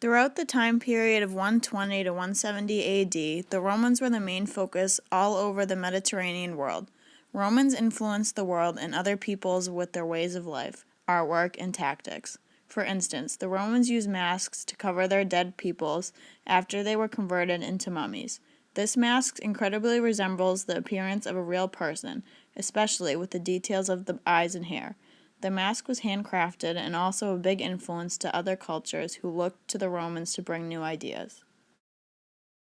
Throughout the time period of 120 to 170 AD, the Romans were the main focus all over the Mediterranean world. Romans influenced the world and other peoples with their ways of life, artwork, and tactics. For instance, the Romans used masks to cover their dead peoples after they were converted into mummies. This mask incredibly resembles the appearance of a real person, especially with the details of the eyes and hair. The mask was handcrafted and also a big influence to other cultures who looked to the Romans to bring new ideas.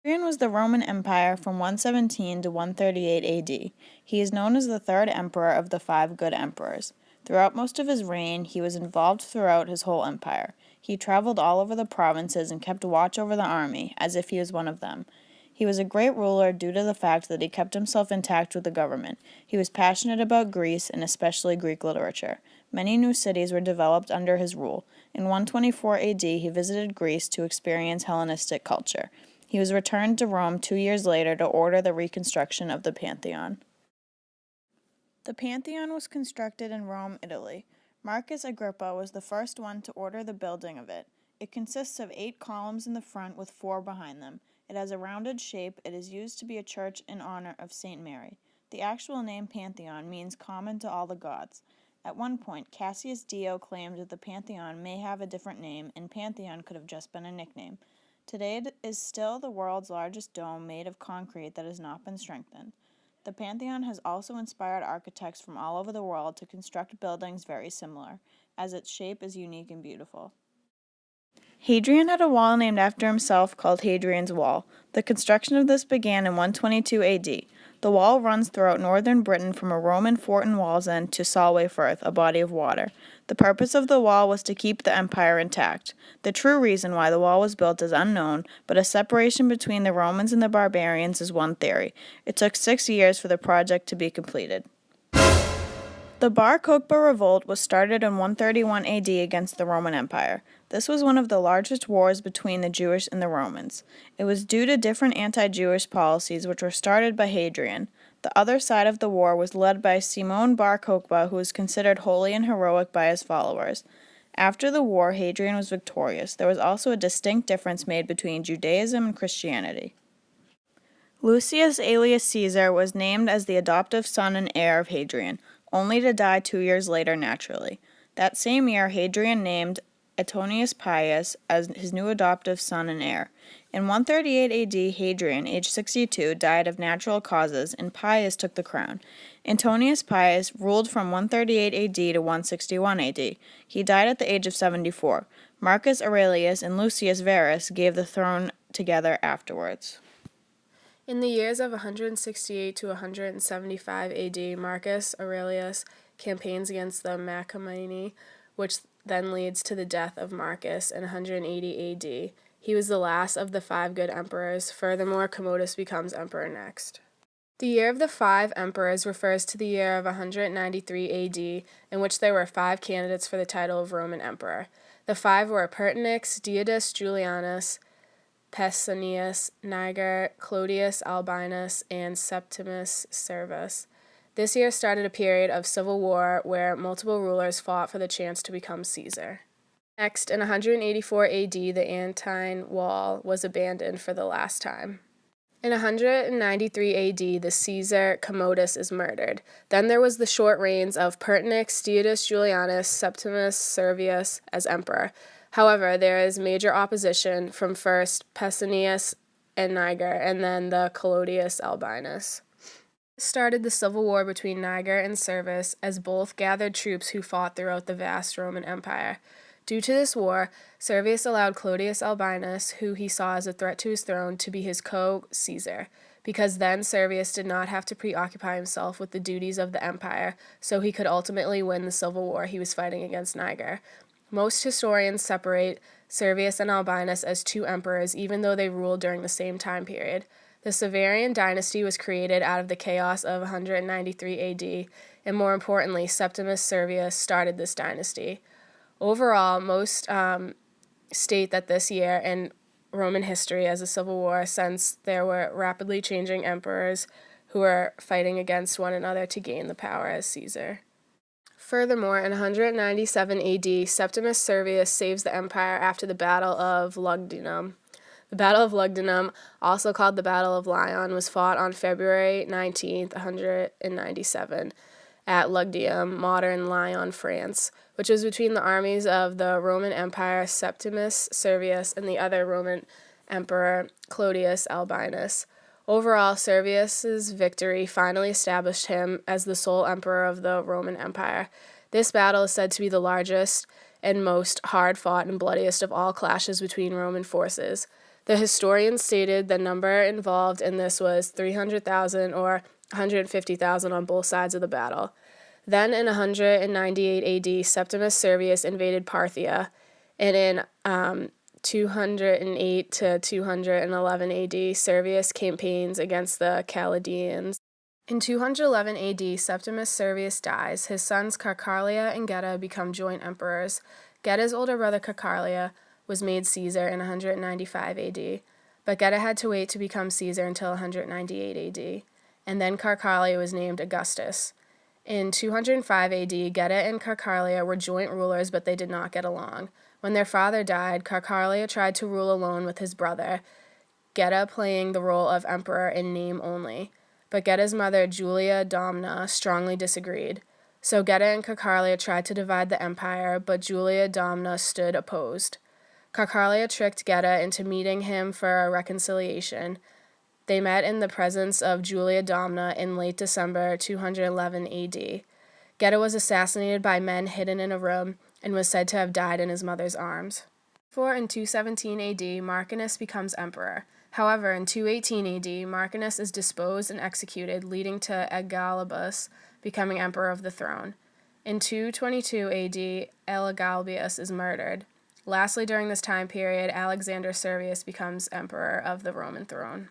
Hadrian was the Roman Empire from 117 to 138 AD. He is known as the third emperor of the five good emperors. Throughout most of his reign, he was involved throughout his whole empire. He traveled all over the provinces and kept watch over the army, as if he was one of them. He was a great ruler due to the fact that he kept himself intact with the government. He was passionate about Greece and especially Greek literature. Many new cities were developed under his rule. In 124 AD, he visited Greece to experience Hellenistic culture. He was returned to Rome 2 years later to order the reconstruction of the Pantheon. The Pantheon was constructed in Rome, Italy. Marcus Agrippa was the first one to order the building of it. It consists of 8 columns in the front with 4 behind them. It has a rounded shape. It is used to be a church in honor of St. Mary. The actual name Pantheon means common to all the gods. At one point, Cassius Dio claimed that the Pantheon may have a different name, and Pantheon could have just been a nickname. Today it is still the world's largest dome made of concrete that has not been strengthened. The Pantheon has also inspired architects from all over the world to construct buildings very similar, as its shape is unique and beautiful. Hadrian had a wall named after himself called Hadrian's Wall. The construction of this began in 122 AD. The wall runs throughout northern Britain from a Roman fort in Wallsend to Solway Firth, a body of water. The purpose of the wall was to keep the empire intact. The true reason why the wall was built is unknown, but a separation between the Romans and the barbarians is one theory. It took 6 years for the project to be completed. The Bar Kokhba revolt was started in 131 AD against the Roman Empire. This was one of the largest wars between the Jewish and the Romans. It was due to different anti-Jewish policies which were started by Hadrian. The other side of the war was led by Simon Bar Kokhba, who was considered holy and heroic by his followers. After the war, Hadrian was victorious. There was also a distinct difference made between Judaism and Christianity. Lucius Aelius Caesar was named as the adoptive son and heir of Hadrian, only to die 2 years later naturally. That same year, Hadrian named Antonius Pius as his new adoptive son and heir. In 138 AD, Hadrian, aged 62, died of natural causes, and Pius took the crown. Antonius Pius ruled from 138 AD to 161 AD. He died at the age of 74. Marcus Aurelius and Lucius Verus gave the throne together afterwards. In the years of 168 to 175 AD, Marcus Aurelius campaigns against the Marcomanni, which then leads to the death of Marcus in 180 AD. He was the last of the 5 good emperors. Furthermore, Commodus becomes emperor next. The year of the 5 emperors refers to the year of 193 AD, in which there were 5 candidates for the title of Roman emperor. The 5 were Pertinax, Diodus Julianus, Pescennius, Niger, Clodius Albinus, and Septimus Servus. This year started a period of civil war where multiple rulers fought for the chance to become Caesar. Next, in 184 AD, the Antine Wall was abandoned for the last time. In 193 AD, the Caesar Commodus is murdered. Then there was the short reigns of Pertinax, Diodus Julianus, Septimus Servus as emperor. However, there is major opposition from first Pescennius and Niger, and then the Clodius Albinus. This started the civil war between Niger and Servus, as both gathered troops who fought throughout the vast Roman Empire. Due to this war, Servius allowed Clodius Albinus, who he saw as a threat to his throne, to be his co-Caesar, because then Servius did not have to preoccupy himself with the duties of the empire, so he could ultimately win the civil war he was fighting against Niger. Most historians separate Servius and Albinus as 2 emperors, even though they ruled during the same time period. The Severian dynasty was created out of the chaos of 193 AD, and more importantly, Septimus Servus started this dynasty. Overall, most state that this year in Roman history as a civil war, since there were rapidly changing emperors who were fighting against one another to gain the power as Caesar. Furthermore, in 197 AD, Septimus Servius saves the empire after the Battle of Lugdunum. The Battle of Lugdunum, also called the Battle of Lyon, was fought on February 19, 197, at Lugdunum, modern Lyon, France, which was between the armies of the Roman Empire Septimus Servius and the other Roman Emperor Clodius Albinus. Overall, Servius's victory finally established him as the sole emperor of the Roman Empire. This battle is said to be the largest and most hard-fought and bloodiest of all clashes between Roman forces. The historians stated the number involved in this was 300,000 or 150,000 on both sides of the battle. Then in 198 AD, Septimus Servius invaded Parthia, and in 208 to 211 AD, Servius campaigns against the Chaldeans. In 211 AD, Septimus Servius dies. His sons Carcalia and Geta become joint emperors. Geta's older brother Carcalia was made Caesar in 195 AD, but Geta had to wait to become Caesar until 198 AD, and then Carcalia was named Augustus. In 205 AD, Geta and Carcalia were joint rulers, but they did not get along. When their father died, Carcalia tried to rule alone with his brother, Geta playing the role of emperor in name only. But Geta's mother, Julia Domna, strongly disagreed. So Geta and Carcalia tried to divide the empire, but Julia Domna stood opposed. Carcalia tricked Geta into meeting him for a reconciliation. They met in the presence of Julia Domna in late December 211 AD. Geta was assassinated by men hidden in a room and was said to have died in his mother's arms. For in 217 AD, Marcinus becomes emperor. However, in 218 AD, Marcinus is disposed and executed, leading to Agabus becoming emperor of the throne. In 222 AD, Elagabalus is murdered. Lastly, during this time period, Alexander Servius becomes emperor of the Roman throne.